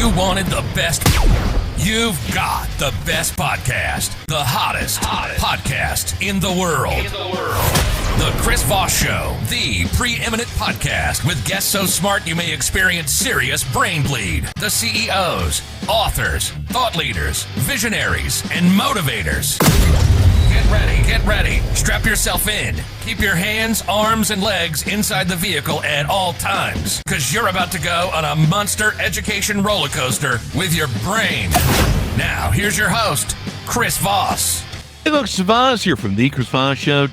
You wanted the best. You've got the best podcast. The hottest podcast in the world. The Chris Voss Show, the preeminent podcast with guests so smart you may experience serious brain bleed. The CEOs, authors, thought leaders, visionaries, and motivators. Get ready. Strap yourself in. Keep your hands, arms, and legs inside the vehicle at all times, because you're about to go on a monster education roller coaster with your brain. Now, here's your host, Chris Voss. Hey, look, Chris Voss here from the Chris Voss Show.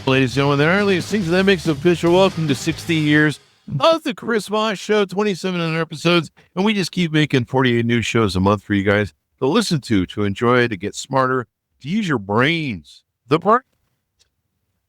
Ladies and gentlemen, there are latest things that makes it official. Welcome to 60 years of the Chris Voss Show, 2,700 episodes, and we just keep making 48 new shows a month for you guys to listen to enjoy, to get smarter, to use your brains.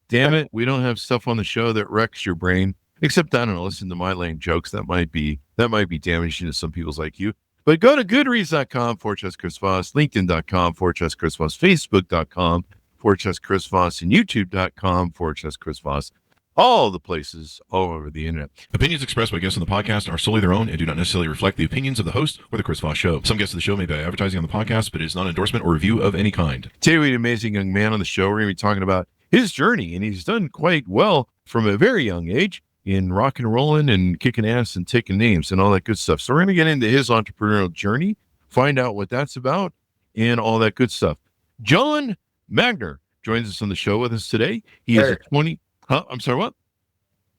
Damn it, we don't have stuff on the show that wrecks your brain, except, I don't know, listen to my lame jokes. That might be damaging to some people's IQ. But go to goodreads.com/Chris Voss, linkedin.com/Chris Voss, facebook.com/Chris Voss, and youtube.com/Chris Voss. All the places all over the internet. Opinions expressed by guests on the podcast are solely their own and do not necessarily reflect the opinions of the host or the Chris Voss Show. Some guests of the show may be advertising on the podcast, but it is not an endorsement or review of any kind. Today we have an amazing young man on the show. We're going to be talking about his journey, and he's done quite well from a very young age in rock and rolling and kicking ass and taking names and all that good stuff. So we're going to get into his entrepreneurial journey, find out what that's about, and all that good stuff. John Magner joins us on the show with us today. He is I'm sorry, what?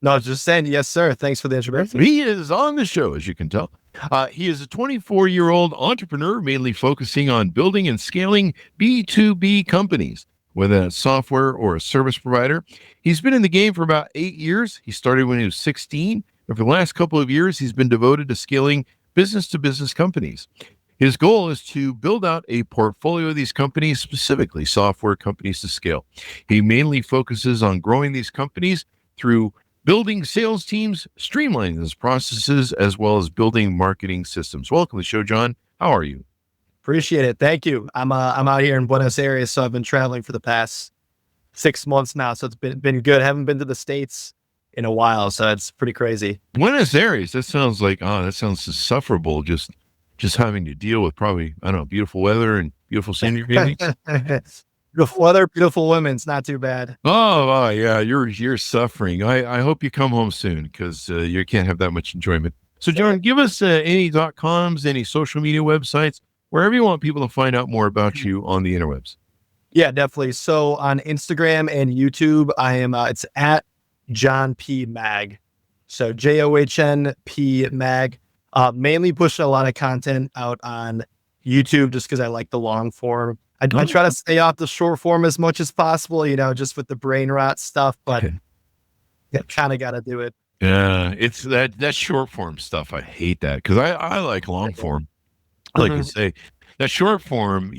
No, I was just saying, yes, sir. Thanks for the introduction. He is on the show, as you can tell. He is a 24-year-old entrepreneur, mainly focusing on building and scaling B2B companies, whether that's software or a service provider. He's been in the game for about 8 years. He started when he was 16. And for the last couple of years, he's been devoted to scaling business-to-business companies. His goal is to build out a portfolio of these companies, specifically software companies, to scale. He mainly focuses on growing these companies through building sales teams, streamlining those processes, as well as building marketing systems. Welcome to the show, John. How are you? Appreciate it. Thank you. I'm out here in Buenos Aires, so I've been traveling for the past 6 months now. So it's been good. Haven't been to the States in a while, so it's pretty crazy. Buenos Aires. That sounds like that sounds insufferable. Just having to deal with probably, I don't know, beautiful weather and beautiful scenery. Beautiful weather, beautiful women. It's not too bad. Oh yeah, you're suffering. I hope you come home soon, because you can't have that much enjoyment. So John, give us any .coms, any social media websites, wherever you want people to find out more about you on the interwebs. Yeah, definitely. So on Instagram and YouTube, I am it's at John P Mag. So JOHN P Mag. Mainly pushing a lot of content out on YouTube just because I like the long form. I try to stay off the short form as much as possible, just with the brain rot stuff, but kind of got to do it. Yeah, it's that short form stuff. I hate that, because I like long form. Like I say, that short form,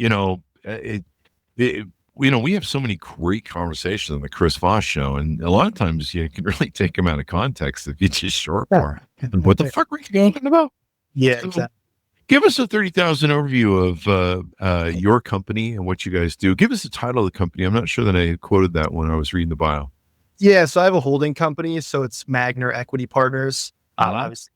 we have so many great conversations on the Chris Voss Show, and a lot of times you can really take them out of context if you just short form. What the fuck were you talking about? Yeah, So, exactly. give us a 30,000 overview of your company and what you guys do. Give us the title of the company. I'm not sure that I quoted that when I was reading the bio. Yeah, so I have a holding company, so it's Magner Equity Partners. Obviously,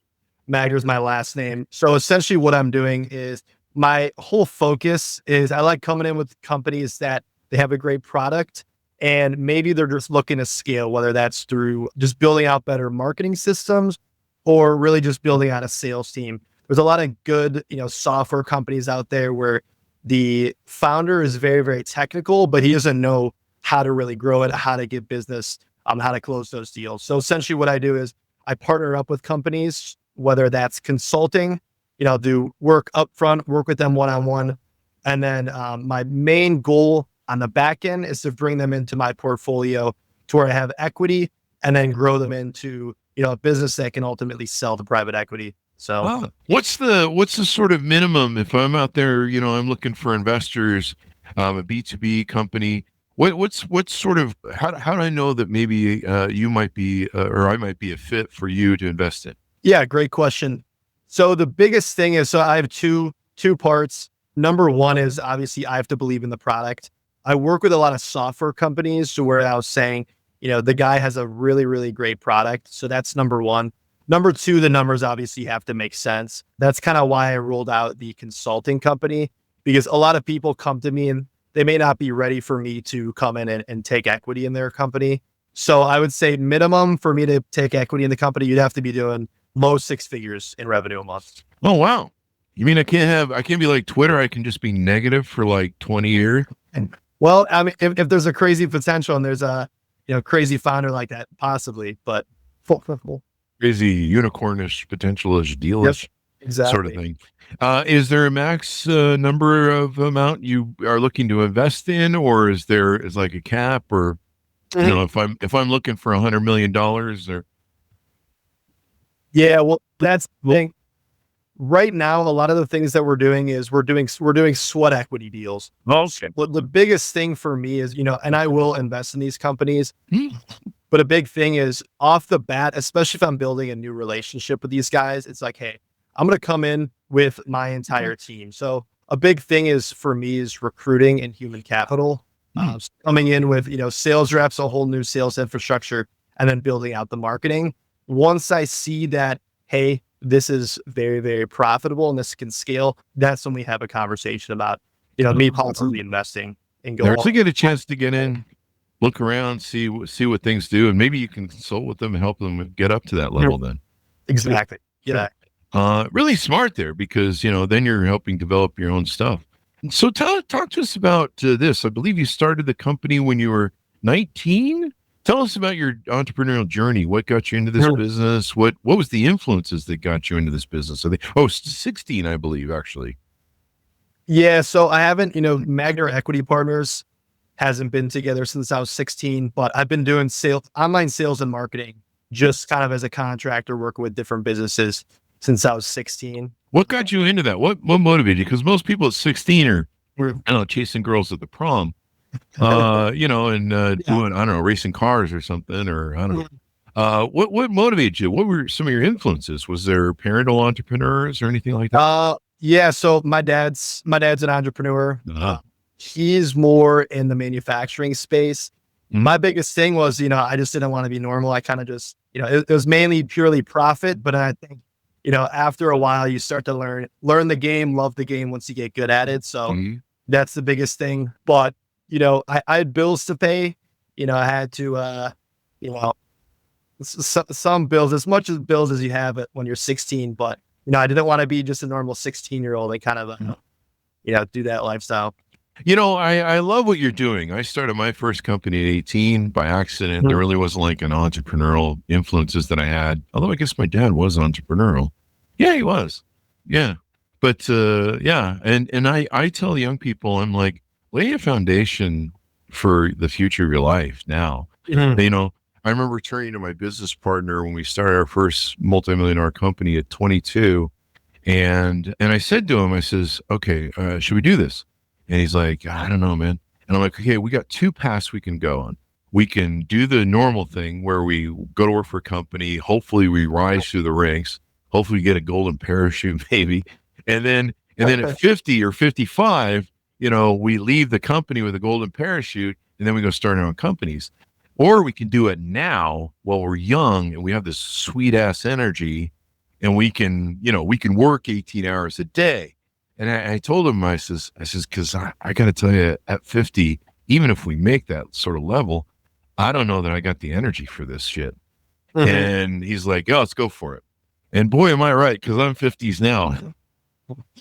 Magner is my last name. So essentially what I'm doing is my whole focus is I like coming in with companies that they have a great product and maybe they're just looking to scale, whether that's through just building out better marketing systems or really just building out a sales team. There's a lot of good, software companies out there where the founder is very, very technical, but he doesn't know how to really grow it, how to get business, how to close those deals. So essentially what I do is I partner up with companies, whether that's consulting, do work upfront, work with them one-on-one. And then my main goal on the back end is to bring them into my portfolio to where I have equity and then grow them into, a business that can ultimately sell to private equity. So what's the sort of minimum if I'm out there, I'm looking for investors, a B2B company, what's sort of, how do I know that maybe you might be, or I might be a fit for you to invest in? Yeah, great question. So the biggest thing is, so I have two parts. Number one is obviously I have to believe in the product. I work with a lot of software companies to where I was saying, the guy has a really, really great product. So that's number one. Number two, the numbers obviously have to make sense. That's kind of why I rolled out the consulting company, because a lot of people come to me and they may not be ready for me to come in and take equity in their company. So I would say minimum for me to take equity in the company, you'd have to be doing low six figures in revenue a month. Oh, wow. You mean I can't be like Twitter? I can just be negative for like 20 years? Well, I mean, if there's a crazy potential and there's a, crazy founder like that, possibly, but Crazy unicornish, potentialish, dealish exactly. sort of thing. Is there a max number of amount you are looking to invest in, or is like a cap, or if I'm looking for $100 million, or yeah, well, that's the thing. Right now, a lot of the things that we're doing is we're doing sweat equity deals. okay, Well, the biggest thing for me is, and I will invest in these companies, but a big thing is off the bat, especially if I'm building a new relationship with these guys, it's like, hey, I'm going to come in with my entire team. So a big thing is for me is recruiting and human capital, coming in with, sales reps, a whole new sales infrastructure, and then building out the marketing. Once I see that, hey, this is very, very profitable and this can scale, that's when we have a conversation about, me possibly investing and go. to get a chance to get in, look around, see what things do, and maybe you can consult with them and help them get up to that level then. Exactly. Yeah. Really smart there, because, then you're helping develop your own stuff. So talk to us about this. I believe you started the company when you were 19. Tell us about your entrepreneurial journey. What got you into this business? What was the influences that got you into this business? 16, I believe, actually. Yeah. So I haven't, Magner Equity Partners hasn't been together since I was 16, but I've been doing online sales and marketing, just kind of as a contractor working with different businesses since I was 16. What got you into that? What motivated you? Because most people at 16 are, chasing girls at the prom. Doing, I don't know, racing cars or something, or I don't know. What motivated you? What were some of your influences? Was there parental entrepreneurs or anything like that? Yeah. So my dad's an entrepreneur. He's more in the manufacturing space. My biggest thing was, I just didn't want to be normal. I kind of just, it was mainly purely profit, but I think, after a while you start to learn the game, love the game once you get good at it. So that's the biggest thing. But I had bills to pay. I had to, some bills, as much as bills as you have it when you're 16. But, I didn't want to be just a normal 16-year-old and kind of, do that lifestyle. I love what you're doing. I started my first company at 18 by accident. There really wasn't like an entrepreneurial influences that I had. Although I guess my dad was entrepreneurial. Yeah, he was. Yeah. But, And I tell young people, I'm like, lay a foundation for the future of your life now. I remember turning to my business partner when we started our first multimillion-dollar company at 22. And I said to him, I says, okay, should we do this? And he's like, I don't know, man. And I'm like, okay, we got two paths we can go on. We can do the normal thing where we go to work for a company. Hopefully we rise through the ranks. Hopefully we get a golden parachute, maybe. And then at 50 or 55, we leave the company with a golden parachute, and then we go start our own companies. Or we can do it now while we're young and we have this sweet ass energy, and we can work 18 hours a day. And I told him, I says, cause I got to tell you, at 50, even if we make that sort of level, I don't know that I got the energy for this shit. And he's like, oh, let's go for it. And boy, am I right. Cause I'm 50s now.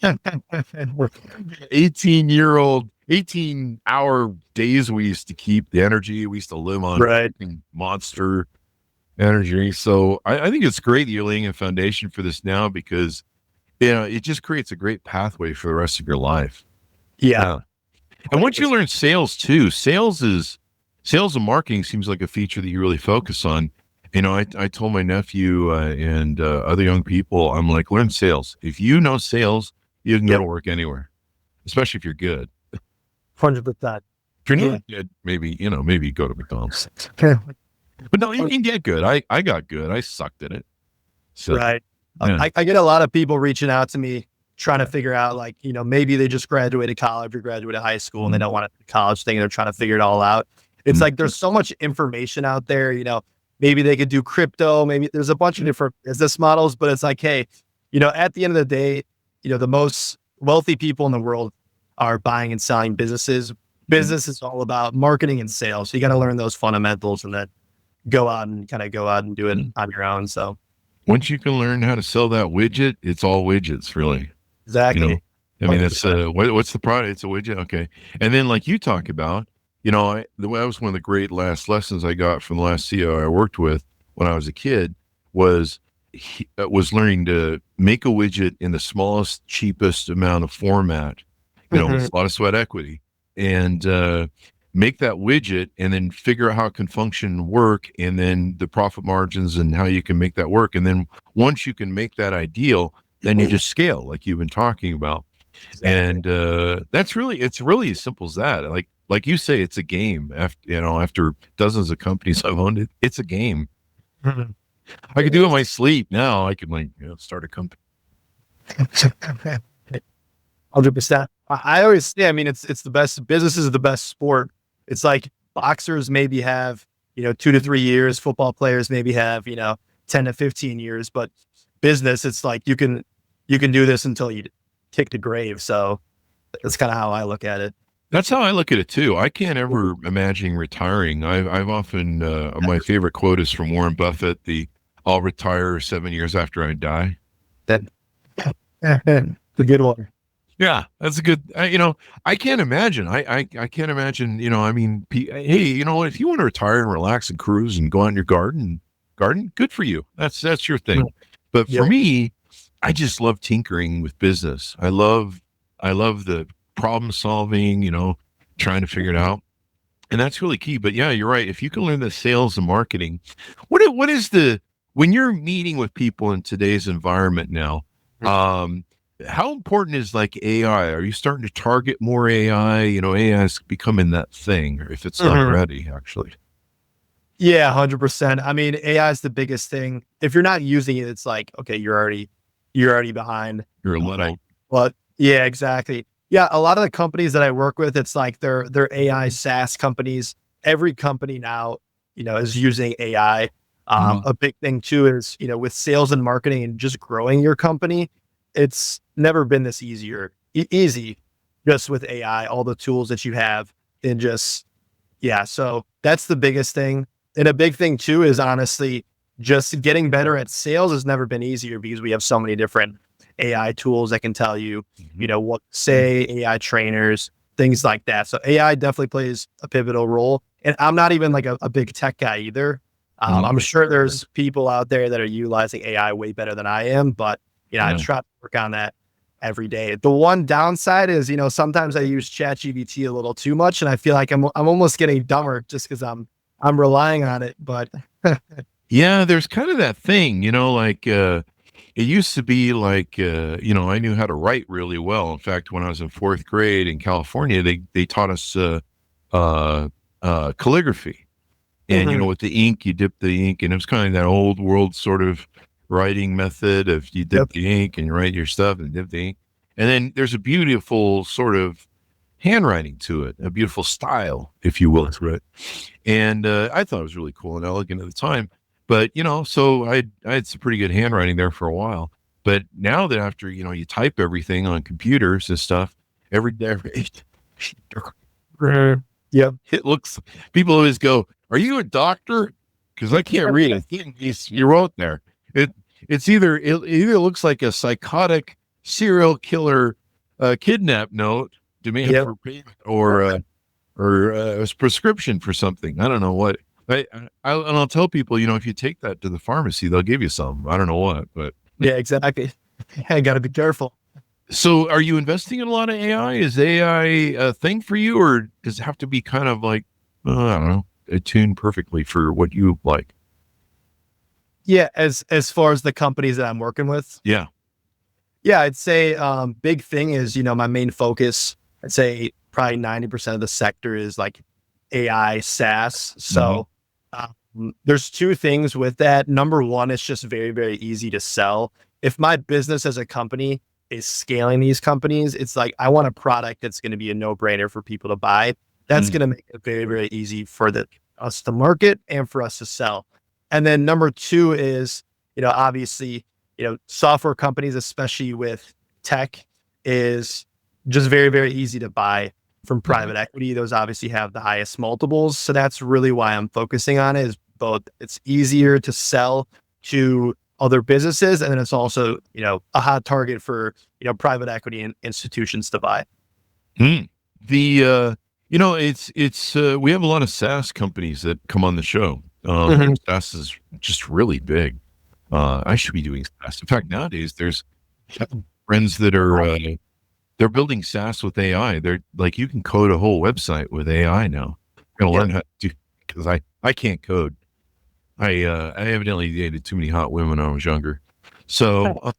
18-hour days we used to keep the energy. We used to live on monster energy. So I think it's great that you're laying a foundation for this now, because it just creates a great pathway for the rest of your life. Yeah. And once you learn sales too, sales and marketing seems like a feature that you really focus on. I told my nephew and other young people, I'm like, learn sales. If you know sales, you can go to work anywhere, especially if you're good. 100%. If you're not good, maybe go to McDonald's. But no, you can get good. I got good. I sucked at it. So, right. Yeah. I get a lot of people reaching out to me trying to figure out, like, maybe they just graduated college or graduated high school and they don't want a college thing. They're trying to figure it all out. It's like, there's so much information out there, maybe they could do crypto. Maybe there's a bunch of different business models, but it's like, hey, at the end of the day, the most wealthy people in the world are buying and selling businesses. Business is all about marketing and sales. So you got to learn those fundamentals and then go out and do it on your own. So once you can learn how to sell that widget, it's all widgets, really. exactly. I mean, that's what's the product? It's a widget. Okay. And then like you talk about, that was one of the great last lessons I got from the last CEO I worked with when I was a kid was learning to make a widget in the smallest, cheapest amount of format, with a lot of sweat equity, and make that widget and then figure out how it can function and work, and then the profit margins and how you can make that work. And then once you can make that ideal, then you just scale like you've been talking about. Exactly. And it's really as simple as that. Like you say, it's a game. After dozens of companies I've owned, it's a game. I could do it in my sleep now. I could start a company. 100%. I always say, I mean, it's the best. Business is the best sport. It's like boxers maybe have 2 to 3 years. Football players maybe have 10 to 15 years. But business, it's like you can do this until you kick the grave. So that's kind of how I look at it. That's how I look at it too. I can't ever imagine retiring. I've often my favorite quote is from Warren Buffett: "I'll retire 7 years after I die." That's a good one. Yeah, that's a good. I can't imagine. I can't imagine. I mean, hey, if you want to retire and relax and cruise and go out in your garden, good for you. That's your thing. But for me, I just love tinkering with business. I love the problem solving. Trying to figure it out, and that's really key. But yeah, you're right. If you can learn the sales and marketing, what is when you're meeting with people in today's environment now? How important is like AI? Are you starting to target more AI? AI is becoming that thing, or if it's not ready, actually. Yeah, 100%. I mean, AI is the biggest thing. If you're not using it, it's like, okay, you're already behind. You're a Luddite. But yeah, exactly. Yeah, a lot of the companies that I work with, it's like they're AI SaaS companies. Every company now, is using AI. A big thing too is, with sales and marketing and just growing your company, it's never been this easy just with AI, all the tools that you have, and so that's the biggest thing. And a big thing too is honestly just getting better at sales has never been easier because we have so many different AI tools that can tell you, what to say, AI trainers, things like that. So AI definitely plays a pivotal role. And I'm not even like a big tech guy either. I'm sure there's people out there that are utilizing AI way better than I am, but I try to work on that every day. The one downside is, sometimes I use ChatGPT a little too much, and I feel like I'm almost getting dumber just because I'm relying on it. But yeah, there's kind of that thing, like it used to be like I knew how to write really well. In fact, when I was in 4th grade in California, they taught us calligraphy, and with the ink, you dip the ink, and it was kind of that old world sort of writing method of you dip the ink and you write your stuff and dip the ink. And then there's a beautiful sort of handwriting to it, a beautiful style, if you will, to it. And I thought it was really cool and elegant at the time. But, so I had some pretty good handwriting there for a while. But now that after, you type everything on computers and stuff, every day, it looks, people always go, "Are you a doctor?" Because I can't read. I think you wrote there. It either looks like a psychotic serial killer kidnap note demand for payment, or a prescription for something. I don't know what. I'll tell people, if you take that to the pharmacy, they'll give you some. I don't know what, but yeah, exactly. I got to be careful. So, are you investing in a lot of AI? Is AI a thing for you, or does it have to be kind of like I don't know, attuned perfectly for what you like? Yeah, as far as the companies that I'm working with. Yeah, I'd say big thing is, my main focus, I'd say probably 90% of the sector is like AI SaaS. So there's two things with that. Number one, it's just very, very easy to sell. If my business as a company is scaling these companies, it's like, I want a product that's going to be a no-brainer for people to buy. That's going to make it very, very easy for us to market and for us to sell. And then number two is, obviously, software companies, especially with tech, is just very, very easy to buy from private equity. Those obviously have the highest multiples. So that's really why I'm focusing on it, is both it's easier to sell to other businesses, and then it's also, a hot target for, private equity and institutions to buy. It's we have a lot of SaaS companies that come on the show. SaaS is just really big. I should be doing SaaS. In fact, nowadays there's friends that are they're building SaaS with AI. They're like, you can code a whole website with AI now. I'm gonna learn how to do, because I can't code. I evidently dated too many hot women when I was younger. So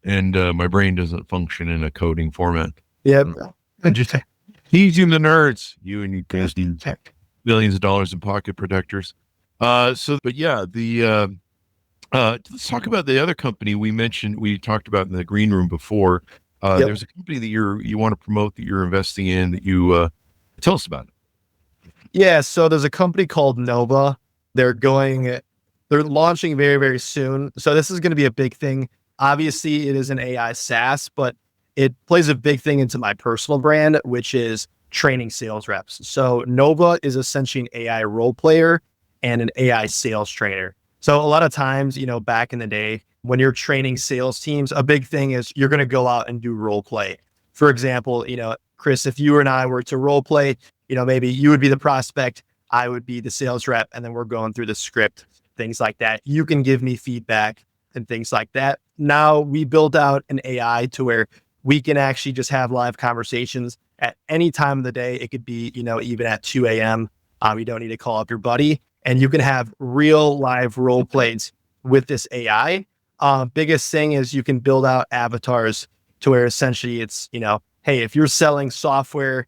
my brain doesn't function in a coding format. Yep. And just teasing the nerds, you and your guys need billions of dollars in pocket protectors. Let's talk about the other company we talked about in the green room before. There's a company that you want to promote, that you're investing in, that you tell us about it. Yeah, so there's a company called Nova. They're launching very, very soon. So this is going to be a big thing. Obviously, it is an AI SaaS, but it plays a big thing into my personal brand, which is training sales reps. So Nova is essentially an AI role player and an AI sales trainer. So a lot of times, back in the day, when you're training sales teams, a big thing is you're going to go out and do role play. For example, Chris, if you and I were to role play, maybe you would be the prospect, I would be the sales rep, and then we're going through the script, things like that. You can give me feedback and things like that. Now we built out an AI to where we can actually just have live conversations at any time of the day. It could be, even at 2 a.m. You don't need to call up your buddy, and you can have real live role plays with this AI. Biggest thing is you can build out avatars to where essentially it's, hey, if you're selling software,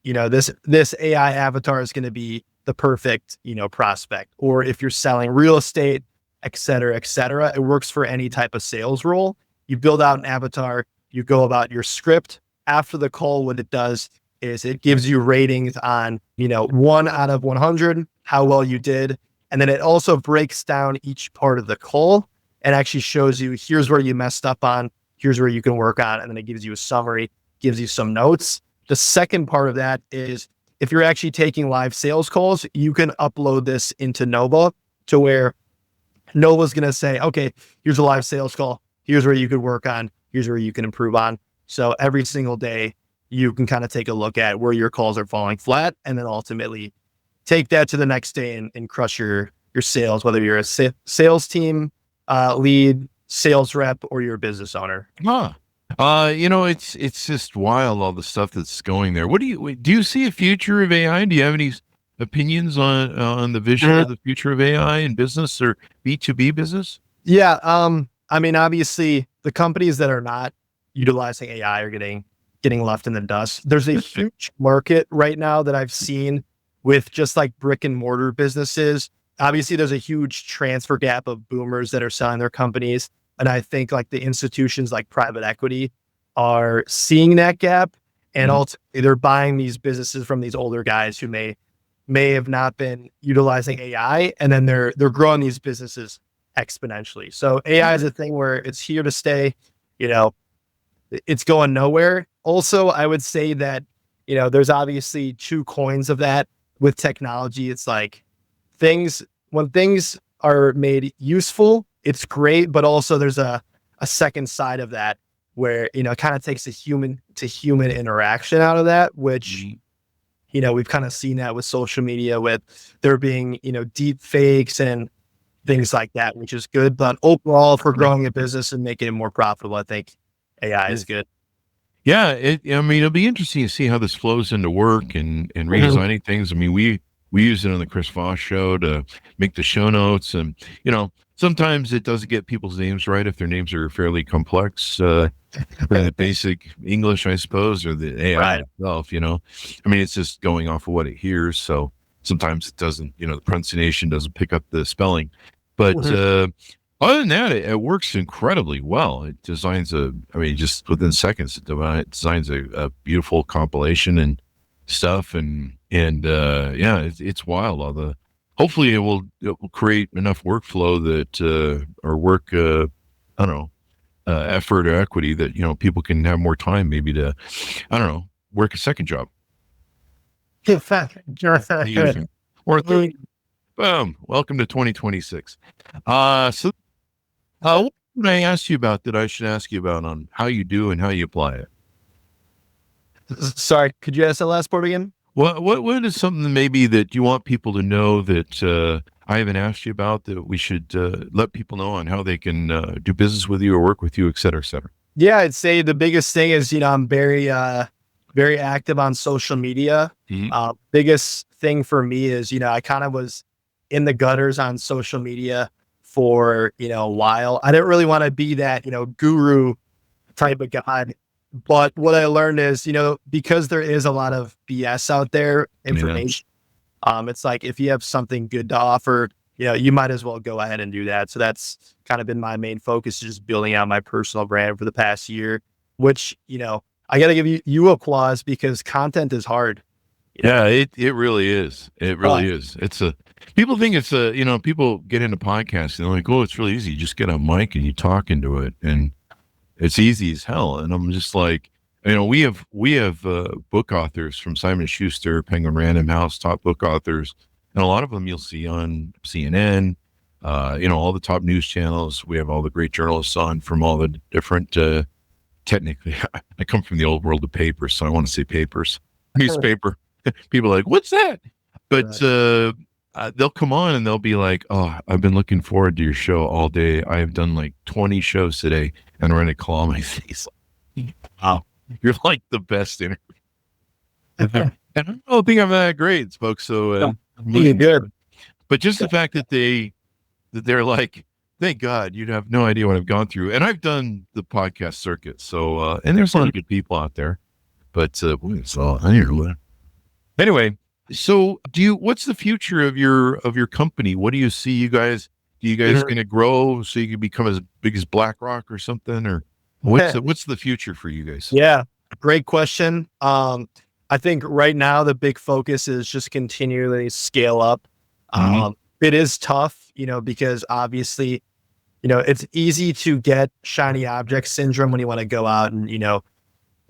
this AI avatar is going to be the perfect, prospect. Or if you're selling real estate, et cetera, et cetera, it works for any type of sales role. You build out an avatar, you go about your script. After the call, what it does is it gives you ratings on, 1 out of 100, how well you did. And then it also breaks down each part of the call and actually shows you, here's where you messed up on, here's where you can work on. And then it gives you a summary, gives you some notes. The second part of that is, if you're actually taking live sales calls, you can upload this into Nova to where Nova's going to say, okay, here's a live sales call. Here's where you could work on. Here's where you can improve on. So every single day, you can kind of take a look at where your calls are falling flat, and then ultimately take that to the next day and crush your sales, whether you're a sales team, lead, sales rep, or you're a business owner. It's just wild, all the stuff that's going there. Do you see a future of AI? Do you have any opinions on the vision of the future of AI in business or B2B business? Yeah. Obviously the companies that are not utilizing AI are getting left in the dust. There's a huge market right now that I've seen with just like brick and mortar businesses. Obviously there's a huge transfer gap of boomers that are selling their companies. And I think like the institutions like private equity are seeing that gap, and ultimately they're buying these businesses from these older guys who may have not been utilizing AI, and then they're growing these businesses exponentially. So AI is a thing where it's here to stay. It's going nowhere. Also, I would say that, there's obviously two coins of that with technology. It's like when things are made useful, it's great, but also there's a second side of that where, it kind of takes a human to human interaction out of that, which, we've kind of seen that with social media, with there being, deep fakes and things like that, which is good. But overall, if we're growing a business and making it more profitable, I think AI is good. Yeah. It'll be interesting to see how this flows into work and redesigning things. We use it on the Chris Voss Show to make the show notes, and, sometimes it doesn't get people's names right if their names are fairly complex, basic English, I suppose, or the AI itself, it's just going off of what it hears. So sometimes it doesn't, the pronunciation doesn't pick up the spelling. But other than that, it works incredibly well. It designs just within seconds, it designs a beautiful compilation and stuff. And it's wild, hopefully it will create enough workflow that or work I don't know effort or equity that people can have more time maybe to I don't know work a second job or a third. Boom. Welcome to 2026. So what did I ask you about that I should ask you about on how you do and how you apply it? Sorry, could you ask that last part again? What is something maybe that you want people to know that I haven't asked you about that we should let people know on how they can do business with you or work with you, et cetera, et cetera? Yeah, I'd say the biggest thing is, I'm very active on social media. Mm-hmm. Biggest thing for me is, I kind of was in the gutters on social media for, a while. I didn't really want to be that, guru type of guy. But what I learned is, because there is a lot of BS out there, information, it's like, if you have something good to offer, you might as well go ahead and do that. So that's kind of been my main focus, just building out my personal brand for the past year, which, I got to give you applause because content is hard. Yeah, it really is. It really is. People think it's people get into podcasts and they're like, oh, it's really easy. You just get a mic and you talk into it and it's easy as hell. And I'm just like, we have book authors from Simon & Schuster, Penguin Random House, top book authors. And a lot of them you'll see on CNN, all the top news channels. We have all the great journalists on from all the different, technically, I come from the old world of papers, so I want to say papers, newspaper. People are like, what's that? But they'll come on and they'll be like, oh, I've been looking forward to your show all day. I've done like 20 shows today and we're in a claw on my face. Wow. You're like the best interview. And I don't think I'm that great, folks. So you're good. But just the fact that they're like, thank God, you'd have no idea what I've gone through. And I've done the podcast circuit. So and there's a lot of good people out there. But boy, it's all I need to learn. Anyway, so what's the future of your company? What do you see you guys? Do you guys going to grow so you can become as big as BlackRock or something? Or what's the future for you guys? Yeah, great question. I think right now the big focus is just continually scale up. It is tough, because obviously, it's easy to get shiny object syndrome when you want to go out and,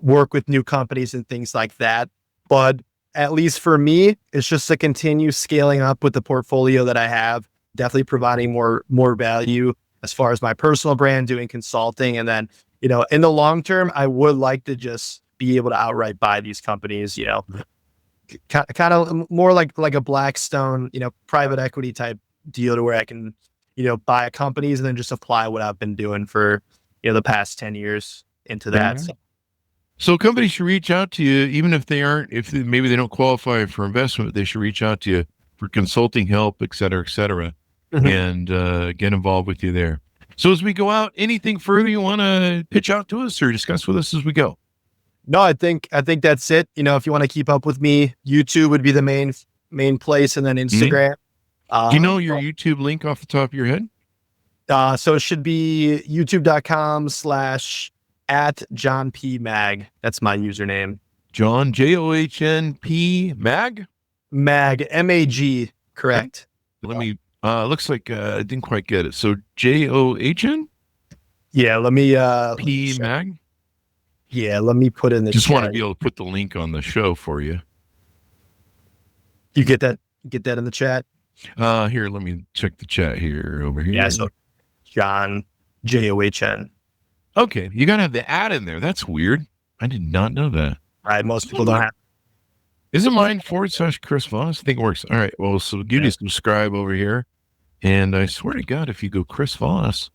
work with new companies and things like that. But at least for me, it's just to continue scaling up with the portfolio that I have, definitely providing more value as far as my personal brand, doing consulting. And then, in the long term, I would like to just be able to outright buy these companies, kind of more like a Blackstone, private equity type deal to where I can, buy companies and then just apply what I've been doing for, the past 10 years into that. Mm-hmm. So companies should reach out to you, even if maybe they don't qualify for investment, they should reach out to you for consulting help, et cetera, and get involved with you there. So as we go out, anything further you want to pitch out to us or discuss with us as we go? No, I think that's it. If you want to keep up with me, YouTube would be the main place, and then Instagram. Do you know your YouTube link off the top of your head? So it should be youtube.com/@JohnPMag. That's my username. John, JOHNP Mag? Mag, MAG, correct. Let me, looks like I didn't quite get it. So JOHN? Yeah, let me, P Mag? Yeah, let me put in the Just chat. want to be able to put the link on the show for you. You get that in the chat? Here, let me check the chat here over here. Yeah, so John, JOHN. Okay, you got to have the ad in there. That's weird. I did not know that. All right, most people don't have. Isn't mine /Chris Voss? I think it works. All right, well, so give you subscribe over here. And I swear to God, if you go Chris Voss,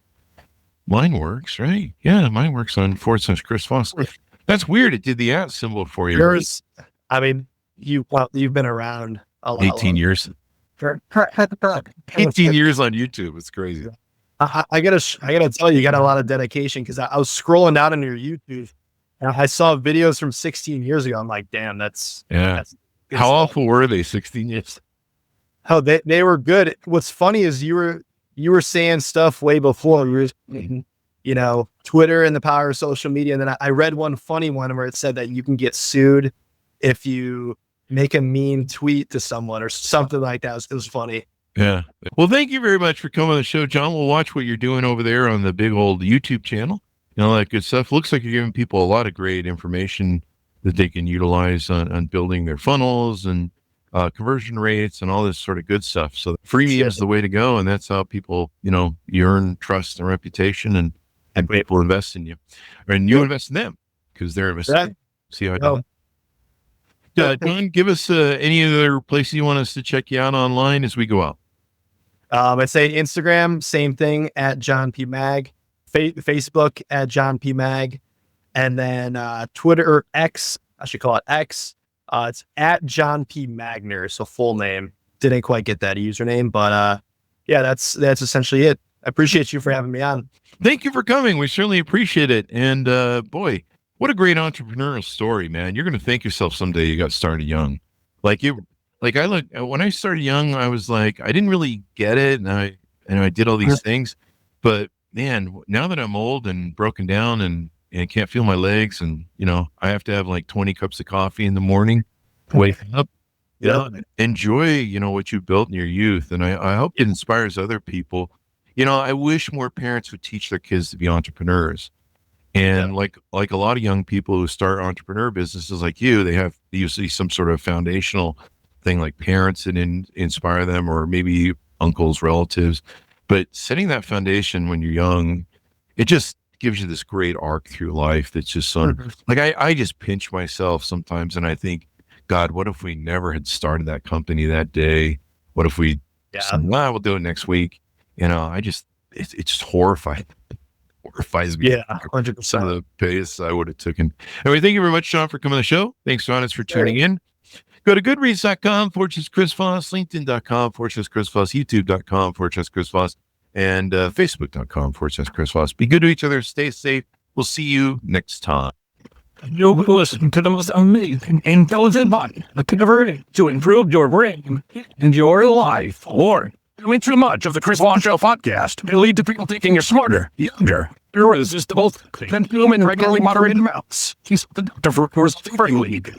mine works, right? Yeah, mine works on /Chris Voss. That's weird. It did the at symbol for you. Yours, I mean, you've been around a lot. 18 years. 18 years on YouTube. It's crazy. I gotta tell you, you got a lot of dedication because I was scrolling down on your YouTube and I saw videos from 16 years ago. I'm like, damn, that's how stuff. awful were they 16 years? Oh, they were good. What's funny is you were saying stuff way before. Twitter and the power of social media. And then I read one funny one where it said that you can get sued if you make a mean tweet to someone or something like that. It was funny. Yeah. Well, thank you very much for coming on the show, John. We'll watch what you're doing over there on the big old YouTube channel. All that good stuff. Looks like you're giving people a lot of great information that they can utilize on building their funnels and conversion rates and all this sort of good stuff. So freemium is the way to go. And that's how people, you earn trust and reputation and people invest in you. And you invest in them because they're investing. See how I do it? John, give us any other places you want us to check you out online as we go out. I'd say Instagram, same thing at John P. Mag, Facebook at John P. Mag, and then Twitter or X, I should call it X. It's at John P. Magner, so full name. Didn't quite get that username, but that's essentially it. I appreciate you for having me on. Thank you for coming. We certainly appreciate it. And boy, what a great entrepreneurial story, man. You're going to thank yourself someday you got started young. When I started young, I was like, I didn't really get it. And I did all these things, but man, now that I'm old and broken down and can't feel my legs and, I have to have like 20 cups of coffee in the morning, wake up, enjoy, what you built in your youth. And I hope it inspires other people. I wish more parents would teach their kids to be entrepreneurs. And like a lot of young people who start entrepreneur businesses like you, they have usually some sort of foundational thing like parents that inspire them, or maybe uncles, relatives. But setting that foundation when you're young, it just gives you this great arc through life that's just so I just pinch myself sometimes and I think, God, what if we never had started that company that day? What if we said, we'll do it next week? It's just horrifying. Horrifies me. 100%. Some of the pace I would have taken. Anyway, thank you very much, Sean, for coming on the show. Thanks, Sean, for tuning in. Go to goodreads.com/Chris Voss, LinkedIn.com/Chris Voss, YouTube.com/Chris Voss, and Facebook.com/Chris Voss. Be good to each other. Stay safe. We'll see you next time. You'll listen to the most amazing, intelligent body that can ever to improve your brain and your life. Or doing too much of the Chris Voss Show podcast may lead to people thinking you're smarter, younger, irresistible than human regularly moderated amounts. He's the doctor for resulting brain lead.